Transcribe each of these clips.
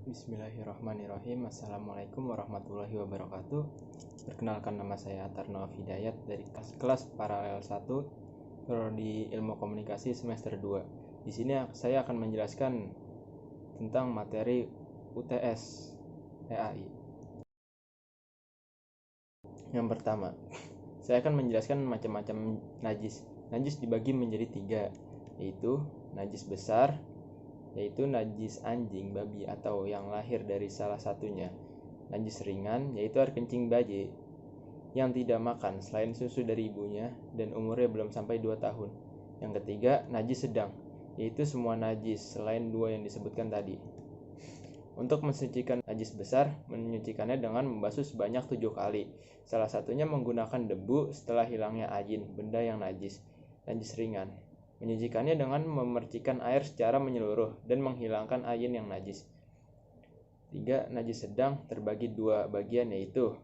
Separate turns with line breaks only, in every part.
Bismillahirrahmanirrahim. Assalamualaikum warahmatullahi wabarakatuh. Perkenalkan, nama saya Tarno Hidayat dari kelas paralel 1 Prodi Ilmu Komunikasi semester 2. Di sini saya akan menjelaskan tentang materi UTS EAI. Yang pertama, saya akan menjelaskan macam-macam najis. Najis dibagi menjadi 3, yaitu najis besar, yaitu najis anjing, babi, atau yang lahir dari salah satunya. Najis ringan, yaitu air kencing bayi yang tidak makan selain susu dari ibunya dan umurnya belum sampai 2 tahun. Yang ketiga, najis sedang, yaitu semua najis selain 2 yang disebutkan tadi. Untuk mensucikan najis besar, menyucikannya dengan membasuh sebanyak 7 kali. Salah satunya menggunakan debu setelah hilangnya ajin, benda yang najis. Najis ringan, menyucikannya dengan memercikan air secara menyeluruh dan menghilangkan ayin yang najis. 3. Najis sedang terbagi 2 bagian, yaitu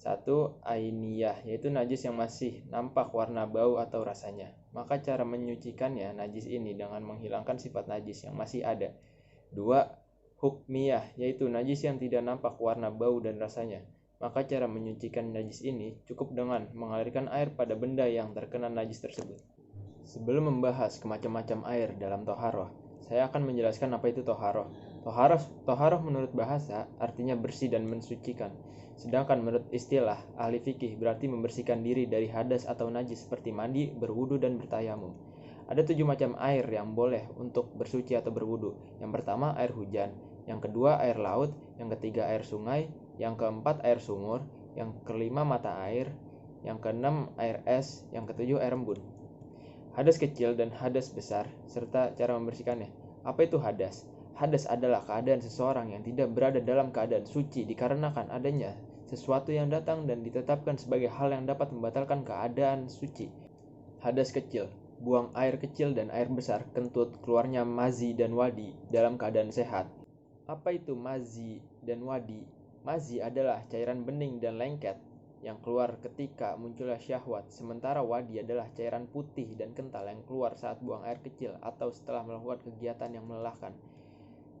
1. Ainiyah, yaitu najis yang masih nampak warna, bau, atau rasanya. Maka cara menyucikannya najis ini dengan menghilangkan sifat najis yang masih ada. 2. Hukmiyah, yaitu najis yang tidak nampak warna, bau, dan rasanya. Maka cara menyucikan najis ini cukup dengan mengalirkan air pada benda yang terkena najis tersebut. Sebelum membahas macam-macam air dalam toharoh, saya akan menjelaskan apa itu toharoh. Toharoh menurut bahasa artinya bersih dan mensucikan. Sedangkan menurut istilah ahli fikih berarti membersihkan diri dari hadas atau najis seperti mandi, berwudu, dan bertayamum. Ada 7 macam air yang boleh untuk bersuci atau berwudu. Yang pertama air hujan, yang kedua air laut, yang ketiga air sungai, yang keempat air sumur, yang kelima mata air, yang keenam air es, yang ketujuh air embun. Hadas kecil dan hadas besar, serta cara membersihkannya. Apa itu hadas? Hadas adalah keadaan seseorang yang tidak berada dalam keadaan suci dikarenakan adanya sesuatu yang datang dan ditetapkan sebagai hal yang dapat membatalkan keadaan suci. Hadas kecil, buang air kecil dan air besar, kentut, keluarnya mazi dan wadi dalam keadaan sehat. Apa itu mazi dan wadi? Mazi adalah cairan bening dan lengket yang keluar ketika munculnya syahwat, sementara wadi adalah cairan putih dan kental yang keluar saat buang air kecil atau setelah melakukan kegiatan yang melelahkan.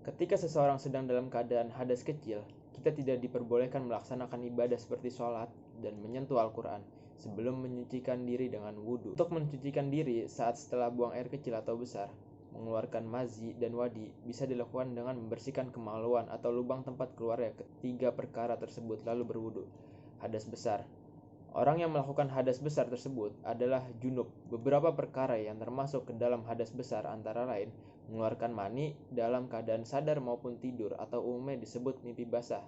Ketika seseorang sedang dalam keadaan hadas kecil, kita tidak diperbolehkan melaksanakan ibadah seperti sholat dan menyentuh Al-Quran sebelum menyucikan diri dengan wudhu. Untuk mencucikan diri saat setelah buang air kecil atau besar, mengeluarkan mazi dan wadi bisa dilakukan dengan membersihkan kemaluan atau lubang tempat keluarnya ketiga perkara tersebut lalu berwudhu. Hadas besar. Orang yang melakukan hadas besar tersebut adalah junub. Beberapa perkara yang termasuk ke dalam hadas besar antara lain mengeluarkan mani dalam keadaan sadar maupun tidur, atau umumnya disebut mimpi basah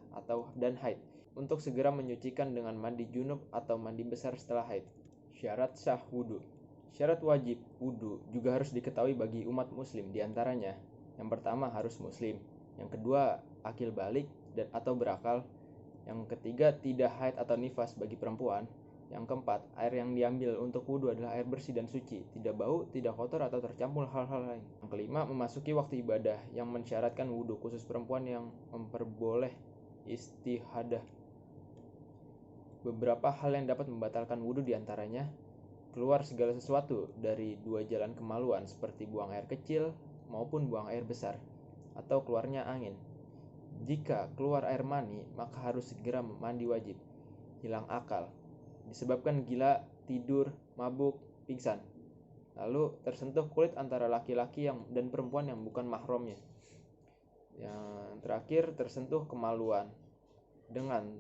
dan haid. Untuk segera menyucikan dengan mandi junub atau mandi besar setelah haid. Syarat sah wudhu. Syarat wajib wudhu juga harus diketahui bagi umat muslim, diantaranya yang pertama harus muslim, yang kedua akil balik dan atau berakal, yang ketiga tidak haid atau nifas bagi perempuan, yang keempat air yang diambil untuk wudhu adalah air bersih dan suci, tidak bau, tidak kotor atau tercampur hal-hal lain, yang kelima memasuki waktu ibadah yang mensyaratkan wudhu, khusus perempuan yang memperboleh istihadah. Beberapa hal yang dapat membatalkan wudhu diantaranya keluar segala sesuatu dari 2 jalan kemaluan seperti buang air kecil maupun buang air besar, atau keluarnya angin. Jika keluar air mani, maka harus segera mandi wajib. Hilang akal, disebabkan gila, tidur, mabuk, pingsan. Lalu tersentuh kulit antara laki-laki dan perempuan yang bukan mahramnya. Yang terakhir, tersentuh kemaluan dengan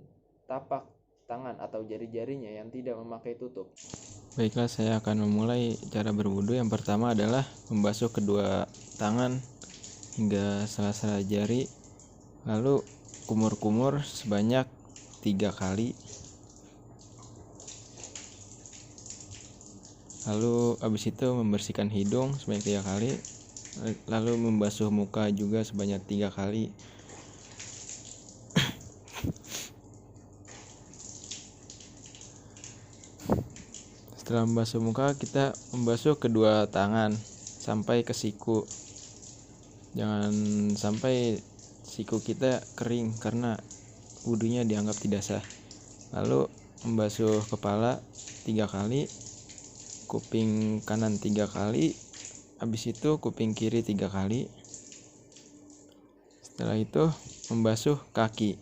tapak tangan atau jari-jarinya yang tidak memakai tutup. Baiklah, saya akan memulai cara berwudu. Yang pertama adalah membasuh kedua tangan hingga sela-sela jari, lalu kumur-kumur sebanyak 3 kali. Lalu habis itu membersihkan hidung sebanyak 3 kali. Lalu membasuh muka juga sebanyak 3 kali. Setelah membasuh muka, kita membasuh kedua tangan sampai ke siku. Jangan sampai siku kita kering karena wudunya dianggap tidak sah. Lalu membasuh kepala 3 kali, kuping kanan 3 kali, habis itu kuping kiri 3 kali. Setelah itu membasuh kaki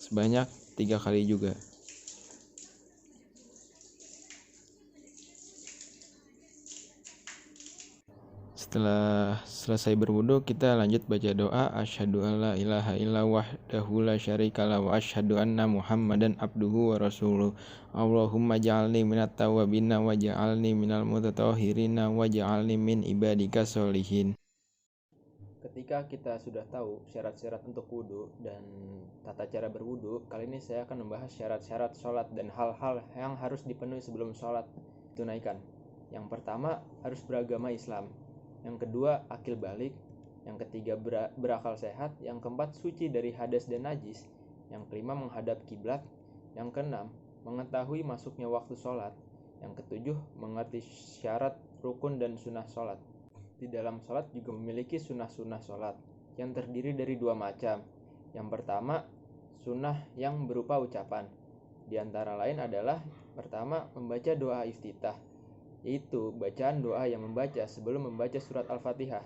sebanyak 3 kali juga. Setelah selesai berwudu, kita lanjut baca doa asyhadu alla ilaha illa wahdahu la syarikalah wa asyhadu anna muhammadan abduhu wa rasuluh. Allahumma ja'alni minat tawabina wa ja'alni minal mutatahhirina wa ja'alni min ibadika sholihin. Ketika kita sudah tahu syarat-syarat untuk wudu dan tata cara berwudu, kali ini saya akan membahas syarat-syarat sholat dan hal-hal yang harus dipenuhi sebelum sholat tunaikan. Yang pertama, harus beragama Islam. Yang kedua, akil balik. Yang ketiga, berakal sehat. Yang keempat, suci dari hadas dan najis. Yang kelima, menghadap kiblat. Yang keenam, mengetahui masuknya waktu sholat. Yang ketujuh, mengerti syarat, rukun, dan sunnah sholat. Di dalam sholat juga memiliki sunnah-sunnah sholat yang terdiri dari 2 macam. Yang pertama, sunnah yang berupa ucapan. Di antara lain adalah pertama, membaca doa iftitah, yaitu bacaan doa yang membaca sebelum membaca surat Al-Fatihah.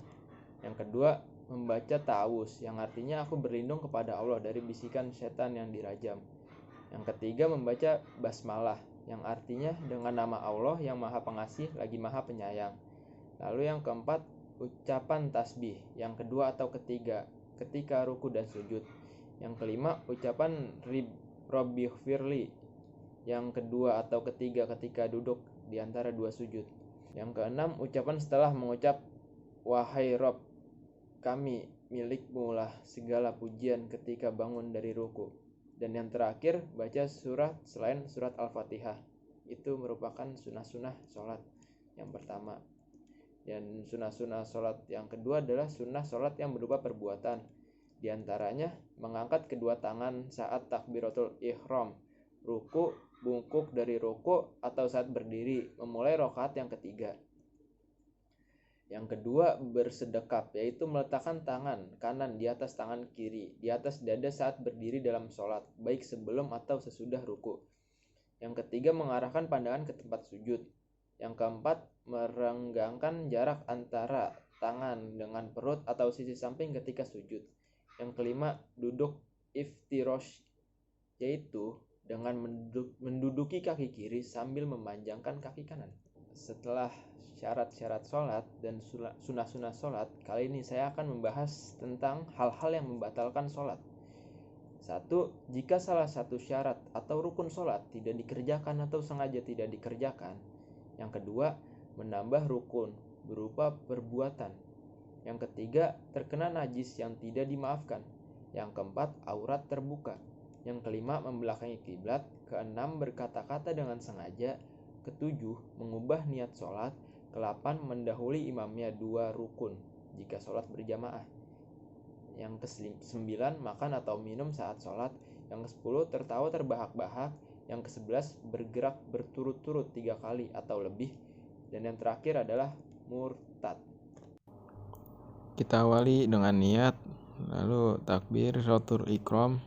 Yang kedua, membaca ta'awuz, yang artinya aku berlindung kepada Allah dari bisikan setan yang dirajam. Yang ketiga, membaca basmalah, yang artinya dengan nama Allah yang maha pengasih lagi maha penyayang. Lalu yang keempat, ucapan tasbih, yang kedua atau ketiga ketika ruku dan sujud. Yang kelima, ucapan Rabbighfirli, yang kedua atau ketiga ketika duduk di antara 2 sujud. Yang keenam, ucapan setelah mengucap wahai Rob kami, milikmu lah segala pujian ketika bangun dari ruku. Dan yang terakhir, baca surat selain surat Al-Fatihah. Itu merupakan sunnah-sunnah sholat yang pertama. Dan sunnah-sunnah sholat yang kedua adalah sunnah sholat yang berupa perbuatan. Di antaranya mengangkat kedua tangan saat takbiratul ihram, ruku, bungkuk dari ruku atau saat berdiri memulai rakaat yang ketiga. Yang kedua, bersedekap, yaitu meletakkan tangan kanan di atas tangan kiri di atas dada saat berdiri dalam sholat, baik sebelum atau sesudah ruku. Yang ketiga, mengarahkan pandangan ke tempat sujud. Yang keempat, merenggangkan jarak antara tangan dengan perut atau sisi samping ketika sujud. Yang kelima, duduk iftirosh, yaitu dengan menduduki kaki kiri sambil memanjangkan kaki kanan. Setelah syarat-syarat sholat dan sunnah-sunnah sholat, kali ini saya akan membahas tentang hal-hal yang membatalkan sholat. 1. Jika salah satu syarat atau rukun sholat tidak dikerjakan atau sengaja tidak dikerjakan. Yang kedua, menambah rukun berupa perbuatan. Yang ketiga, terkena najis yang tidak dimaafkan. Yang keempat, aurat terbuka. Yang kelima, membelakangi kiblat. Keenam, berkata-kata dengan sengaja. Ketujuh, mengubah niat sholat. Ke-8, mendahului imamnya 2 rukun jika sholat berjamaah. Yang ke-9, makan atau minum saat sholat. Yang ke-10, tertawa terbahak-bahak. Yang ke-11, bergerak berturut-turut 3 kali atau lebih. Dan yang terakhir adalah murtad. Kita awali dengan niat, lalu takbir, rotur ikram,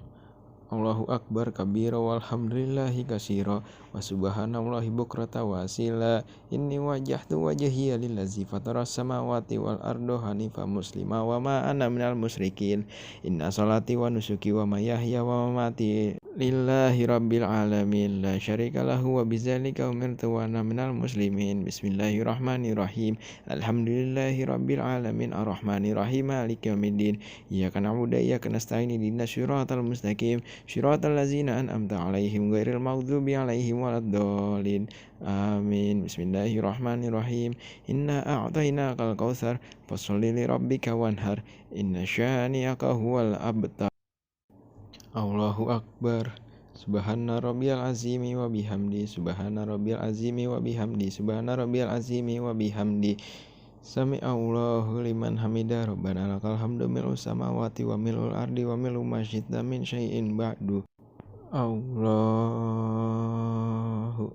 Allahu Akbar kabira walhamdulillahi katsira wa subhanallahi bukrata wa asila. Inni wajjahtu wajhiya lillazi fataras samawati wal arda hanifa muslima wa ma ana minal musyrikin. Inna salati wa nusuki wa mahyaya wa mamati lillahi rabbil alamin la syarika lahu wa bidzalika umirtu wa ana minal muslimin. Bismillahirrahmanirrahim. Alhamdulillahi rabbil alamin arrahmanir rahim maliki yaumiddin. Iyyaka na'budu wa iyyaka nasta'in ihdinas siratal mustaqim syiratal ladzina an'amta 'alaihim ghairil maghdubi 'alaihim waladdallin. Amin. Bismillahirrahmanirrahim. Inna a'tainakal kautsar fasholli li rabbika wanhar. Inna syani'aka huwal abtar. Allahu Akbar. Subhana rabbiyal azimi wa bihamdi. Subhana rabbiyal azimi wa bihamdi. Subhana rabbiyal azimi wa bihamdi. Sami Allahu liman hamidah. Rabbana lakal hamdu mil'us samawati wa mil'ul ardi wa mil'u ma syi'ta min syai'in ba'du. Allahu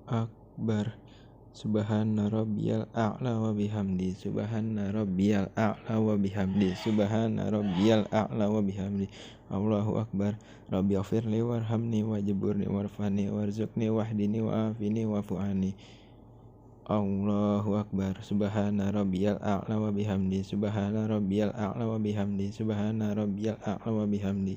Akbar. Subhana rabbiyal a'la wa bihamdi. Subhana rabbiyal a'la wa bihamdi. Subhana rabbiyal a'la wa bihamdi. Allahu Akbar. Rabbighfirli warhamni wajburni warfani warzuqni wahdini wa'afini wa'fu'ani.
Allahu Akbar. Subhana rabbiyal a'la wa bihamdi. Subhana rabbiyal a'la wa bihamdi. Subhana rabbiyal a'la wa bihamdi.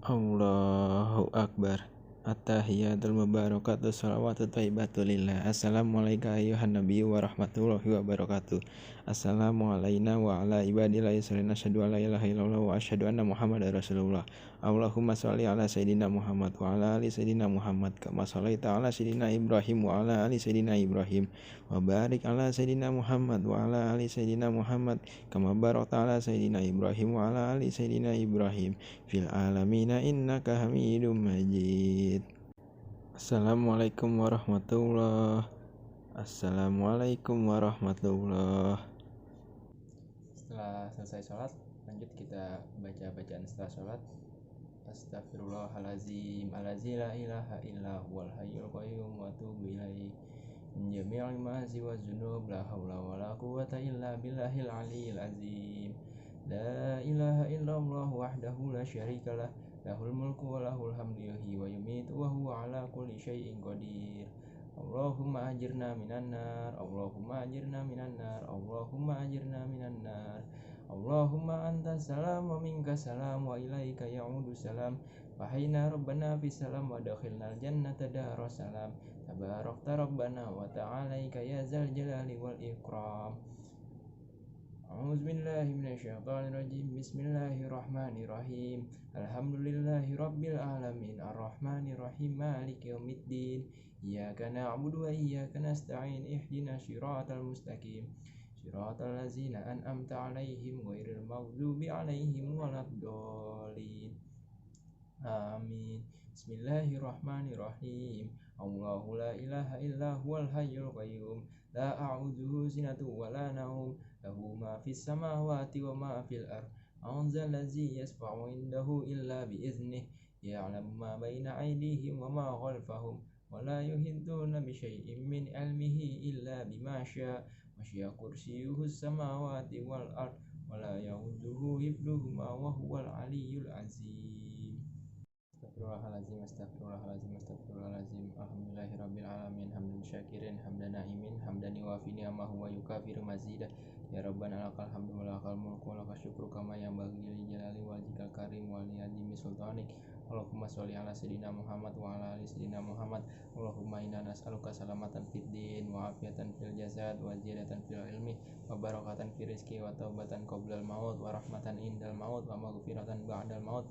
Allahu Akbar. At-tahiyatul mubarakatuh shalawatu thayyibatu lillah. Assalamualaikum ayuhan nabi wa rahmatullahi wa barakatuh. Assalamu alayna wa ala ibadillahi sholina asyhadu an la ilaha illallah wa asyhadu anna muhammadar rasulullah. Allahumma sholli ala sayyidina Muhammad wa ala ali sayyidina Muhammad kama shallaita ala sayyidina Ibrahim wa ala ali sayyidina Ibrahim wa barik ala sayyidina Muhammad wa ala ali sayyidina Muhammad kama barakta ala sayyidina Ibrahim wa ala ali sayyidina Ibrahim fil alamina innaka Hamidum Majid. Assalamualaikum warahmatullahi. Assalamualaikum warahmatullahi.
Setelah selesai sholat, lanjut kita baca bacaan setelah sholat. Astaghfirullahalazim, allazi la ilaha illa huwal hayyul qayyum wa atubu ilaihi min jami'il ma'asi wa dzunub, la haula wala quwwata illa billahil aliyyil azim. La ilaha illallah wahdahu la syarikalah, lahul mulku wa lahul hamdu yuhyi wa yumiitu wa huwa ala kulli syai'in qadir. Allahumma ajirna minan nar, Allahumma ajirna minan nar, Allahumma ajirna minan nar. Allahumma anta salam wa minka salam wa ilaika ya'udu salam. Wahayna rabbana bis salam wa dakhilnal jannata daras salam. Tabarakta rabbana wa ta'alaika ya zal jalali wal ikram. A'udzu billahi minasyaitonir rajim. Bismillahirrahmanirrahim. Alhamdulillahi rabbil alamin, arrahmanir rahim, maliki yaumiddin. Iyyaka na'budu wa iyyaka nasta'in. Ihdinas shiratal mustaqim. Shiratal ladzina an'amta 'alaihim ghairil maghdubi 'alaihim waladdallin. Amin. Bismillahirrahmanirrahim. Allahu la ilaha illa huwal hayyul qayyum, la a'udzuhu sinatu wa la naum, lahu ma fis samawati wa ma fil ard. Anzal ladzi yasfa'u indahu illa bi idznih, ya'lamu ma baina aydihim wa ma khalfahum, wa la yuhidduna bi syai'in min 'ilmihi illa bima syaa. Wasi'a kursiyyuhu samawati wal ard, wa la ya'uduhu hifdzuhuma wa huwal aliyyul azim. Astagfirullahalazim, astagfirullahalazim, astagfirullahalazim. Alhamdulillahirabbil alamin, hamdan syakirin, hamdan na'imin, hamdan yuwafi ni'amahu wa yukafiru mazidah. Ya Rabbana lakal hamdu wa lakal mulku wa lakal syukru kama yanbaghi li jalali wajhikal karim wa li azimi sultanik. Allahumma sholli ala sayyidina Muhammad wa ala ali sayyidina Muhammad. Allahumma inna nas'aluka salamatan fid din wa afiatan fil jasad wa ziyadatan fil ilmi wa barakatan fil rizqi wa taubatan qoblal maut wa rahmatan indal maut wa maghfiratan ba'dal maut.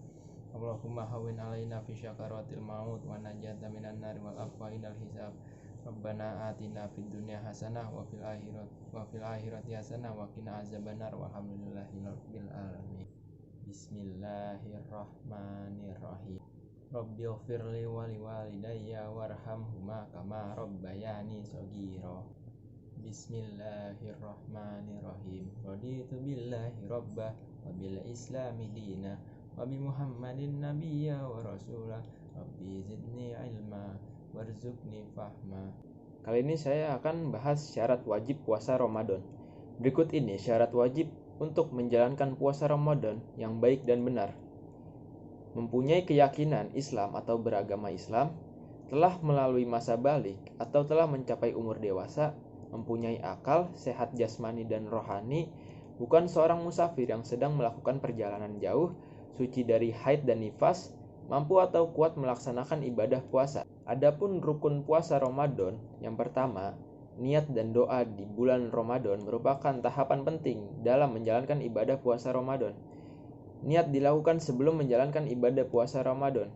Allahumma hawwin alaina fi syakaratil maut wa najata minan nar wal afwa inal hisab. Rabbana atina fid dunya hasanah wa fil akhirati hasanah wa qina azabannar walhamdulillahi rabbil alamin. Bismillahirrahmanirrahim. Rabbighfirli wa liwalidayya warhamhuma kama rabbayani shaghira. Bismillahirrahmanirrahim. Raditu billahi rabbah wa bil islami dina wa bi Muhammadin nabiyya wa rasulah. Rabbi zidni ilma warzuqni fahma. Kali ini saya akan bahas syarat wajib puasa Ramadan. Berikut ini syarat wajib untuk menjalankan puasa Ramadan yang baik dan benar. Mempunyai keyakinan Islam atau beragama Islam, telah melalui masa balik atau telah mencapai umur dewasa, mempunyai akal, sehat jasmani dan rohani, bukan seorang musafir yang sedang melakukan perjalanan jauh, suci dari haid dan nifas, mampu atau kuat melaksanakan ibadah puasa. Adapun rukun puasa Ramadan, yang pertama, niat dan doa di bulan Ramadan merupakan tahapan penting dalam menjalankan ibadah puasa Ramadan. Niat dilakukan sebelum menjalankan ibadah puasa Ramadan.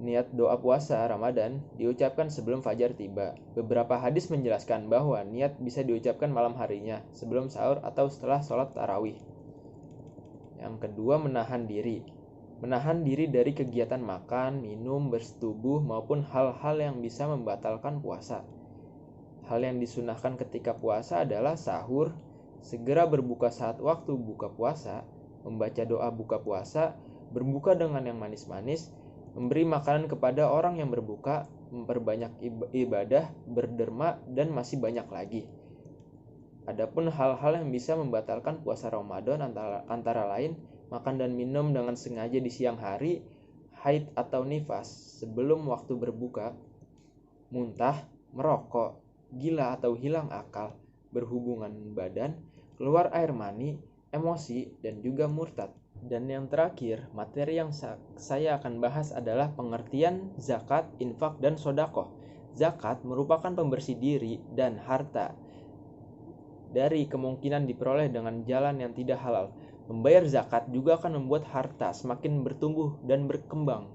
Niat doa puasa Ramadan diucapkan sebelum fajar tiba. Beberapa hadis menjelaskan bahwa niat bisa diucapkan malam harinya, sebelum sahur atau setelah sholat tarawih. Yang kedua, menahan diri. Menahan diri dari kegiatan makan, minum, bersetubuh, maupun hal-hal yang bisa membatalkan puasa. Hal yang disunahkan ketika puasa adalah sahur, segera berbuka saat waktu buka puasa, membaca doa buka puasa, berbuka dengan yang manis-manis, memberi makanan kepada orang yang berbuka, memperbanyak ibadah, berderma, dan masih banyak lagi. Adapun hal-hal yang bisa membatalkan puasa Ramadan antara lain makan dan minum dengan sengaja di siang hari, haid atau nifas sebelum waktu berbuka, muntah, merokok, gila atau hilang akal, berhubungan badan, keluar air mani, emosi, dan juga murtad. Dan yang terakhir, materi yang saya akan bahas adalah pengertian zakat, infak, dan sodakoh. Zakat merupakan pembersih diri dan harta dari kemungkinan diperoleh dengan jalan yang tidak halal. Membayar zakat juga akan membuat harta semakin bertumbuh dan berkembang.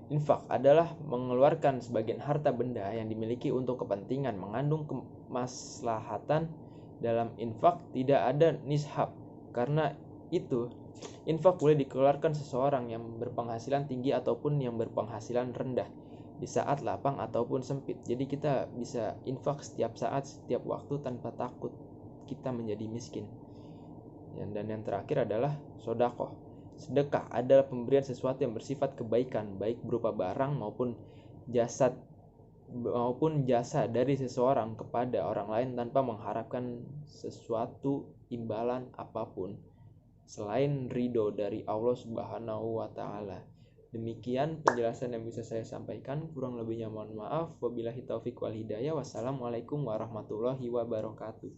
Infak adalah mengeluarkan sebagian harta benda yang dimiliki untuk kepentingan mengandung kemaslahatan. Dalam infak tidak ada nishab. Karena itu, infak boleh dikeluarkan seseorang yang berpenghasilan tinggi ataupun yang berpenghasilan rendah, di saat lapang ataupun sempit. Jadi kita bisa infak setiap saat, setiap waktu tanpa takut kita menjadi miskin. Dan yang terakhir adalah sodakoh. Sedekah adalah pemberian sesuatu yang bersifat kebaikan, baik berupa barang maupun jasa dari seseorang kepada orang lain tanpa mengharapkan sesuatu imbalan apapun selain ridho dari Allah Subhanahu wa Ta'ala. Demikian penjelasan yang bisa saya sampaikan, kurang lebihnya mohon maaf. Wabillahi taufik wal hidayah. Wassalamualaikum warahmatullahi wabarakatuh.